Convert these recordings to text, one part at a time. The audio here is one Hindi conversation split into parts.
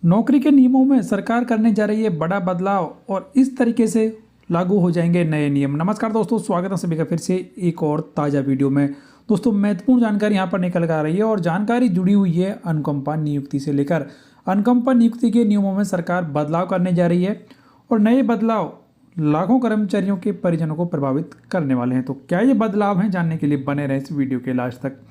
नौकरी के नियमों में सरकार करने जा रही है बड़ा बदलाव और इस तरीके से लागू हो जाएंगे नए नियम। नमस्कार दोस्तों, स्वागत है सभी का फिर से एक और ताज़ा वीडियो में। दोस्तों, महत्वपूर्ण जानकारी यहाँ पर निकल कर आ रही है और जानकारी जुड़ी हुई है अनुकंपा नियुक्ति से लेकर। अनुकंपा नियुक्ति के नियमों में सरकार बदलाव करने जा रही है और नए बदलाव लाखों कर्मचारियों के परिजनों को प्रभावित करने वाले हैं। तो क्या ये बदलाव हैं, जानने के लिए बने रहे इस वीडियो के लास्ट तक।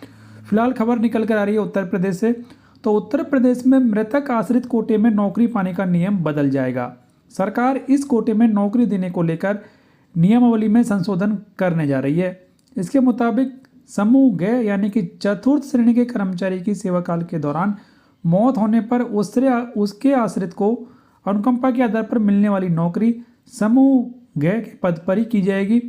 फिलहाल खबर निकल कर आ रही है उत्तर प्रदेश से। तो उत्तर प्रदेश में मृतक आश्रित कोटे में नौकरी पाने का नियम बदल जाएगा। सरकार इस कोटे में नौकरी देने को लेकर नियमावली में संशोधन करने जा रही है। इसके मुताबिक समूह ग यानी कि चतुर्थ श्रेणी के कर्मचारी की सेवा काल के दौरान मौत होने पर उसके आश्रित को अनुकंपा के आधार पर मिलने वाली नौकरी समूह ग के पद पर ही की जाएगी।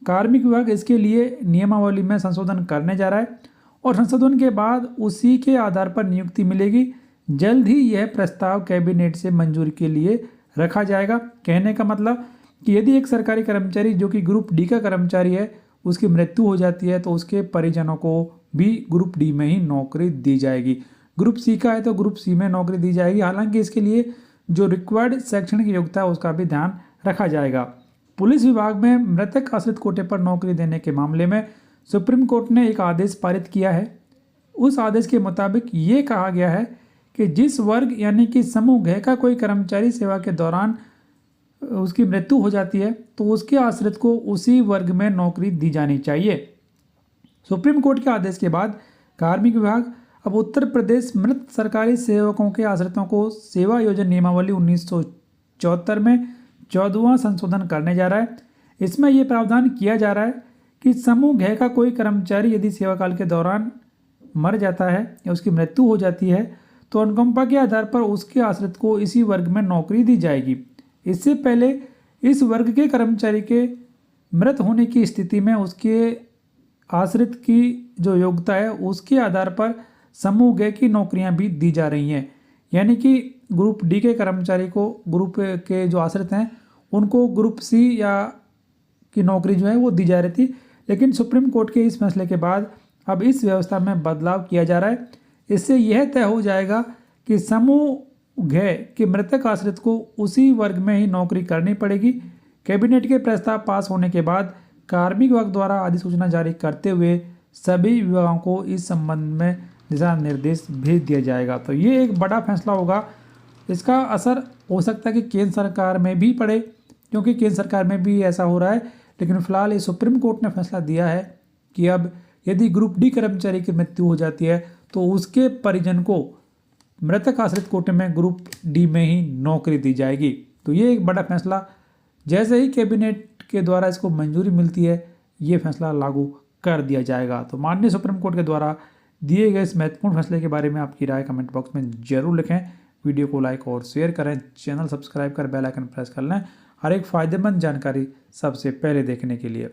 कार्मिक विभाग इसके लिए नियमावली में संशोधन करने जा रहा है और संशोधन के बाद उसी के आधार पर नियुक्ति मिलेगी। जल्द ही यह प्रस्ताव कैबिनेट से मंजूरी के लिए रखा जाएगा। कहने का मतलब कि यदि एक सरकारी कर्मचारी जो कि ग्रुप डी का कर्मचारी है, उसकी मृत्यु हो जाती है तो उसके परिजनों को भी ग्रुप डी में ही नौकरी दी जाएगी। ग्रुप सी का है तो ग्रुप सी में नौकरी दी जाएगी। हालांकि इसके लिए जो रिक्वायर्ड शैक्षणिक योग्यता है उसका भी ध्यान रखा जाएगा। पुलिस विभाग में मृतक आश्रित कोटे पर नौकरी देने के मामले में सुप्रीम कोर्ट ने एक आदेश पारित किया है। उस आदेश के मुताबिक ये कहा गया है कि जिस वर्ग यानी कि समूह घ का कोई कर्मचारी सेवा के दौरान उसकी मृत्यु हो जाती है तो उसके आश्रित को उसी वर्ग में नौकरी दी जानी चाहिए। सुप्रीम कोर्ट के आदेश के बाद कार्मिक विभाग अब उत्तर प्रदेश मृत सरकारी सेवकों के आश्रितों को सेवा योजना नियमावली 1974 में 14वां संशोधन करने जा रहा है। इसमें यह प्रावधान किया जा रहा है कि समूह घ का कोई कर्मचारी यदि सेवा काल के दौरान मर जाता है या उसकी मृत्यु हो जाती है तो अनुकंपा के आधार पर उसके आश्रित को इसी वर्ग में नौकरी दी जाएगी। इससे पहले इस वर्ग के कर्मचारी के मृत होने की स्थिति में उसके आश्रित की जो योग्यता है उसके आधार पर समूह घ की नौकरियां भी दी जा रही हैं। यानी कि ग्रुप डी के कर्मचारी को, ग्रुप के जो आश्रित हैं उनको ग्रुप सी या की नौकरी जो है वो दी जा रही थी, लेकिन सुप्रीम कोर्ट के इस फैसले के बाद अब इस व्यवस्था में बदलाव किया जा रहा है। इससे यह तय हो जाएगा कि समूह घ के मृतक आश्रित को उसी वर्ग में ही नौकरी करनी पड़ेगी। कैबिनेट के प्रस्ताव पास होने के बाद कार्मिक विभाग द्वारा अधिसूचना जारी करते हुए सभी विभागों को इस संबंध में दिशा निर्देश भेज दिया जाएगा। तो ये एक बड़ा फैसला होगा। इसका असर हो सकता है कि केंद्र सरकार में भी पड़े, क्योंकि केंद्र सरकार में भी ऐसा हो रहा है। लेकिन फिलहाल ये सुप्रीम कोर्ट ने फैसला दिया है कि अब यदि ग्रुप डी कर्मचारी की मृत्यु हो जाती है तो उसके परिजन को मृतक आश्रित कोटे में ग्रुप डी में ही नौकरी दी जाएगी। तो ये एक बड़ा फैसला, जैसे ही कैबिनेट के द्वारा इसको मंजूरी मिलती है ये फैसला लागू कर दिया जाएगा। तो माननीय सुप्रीम कोर्ट के द्वारा दिए गए इस महत्वपूर्ण फैसले के बारे में आपकी राय कमेंट बॉक्स में जरूर लिखें। वीडियो को लाइक और शेयर करें, चैनल सब्सक्राइब कर बेल आइकन प्रेस कर लें हर एक फ़ायदेमंद जानकारी सबसे पहले देखने के लिए।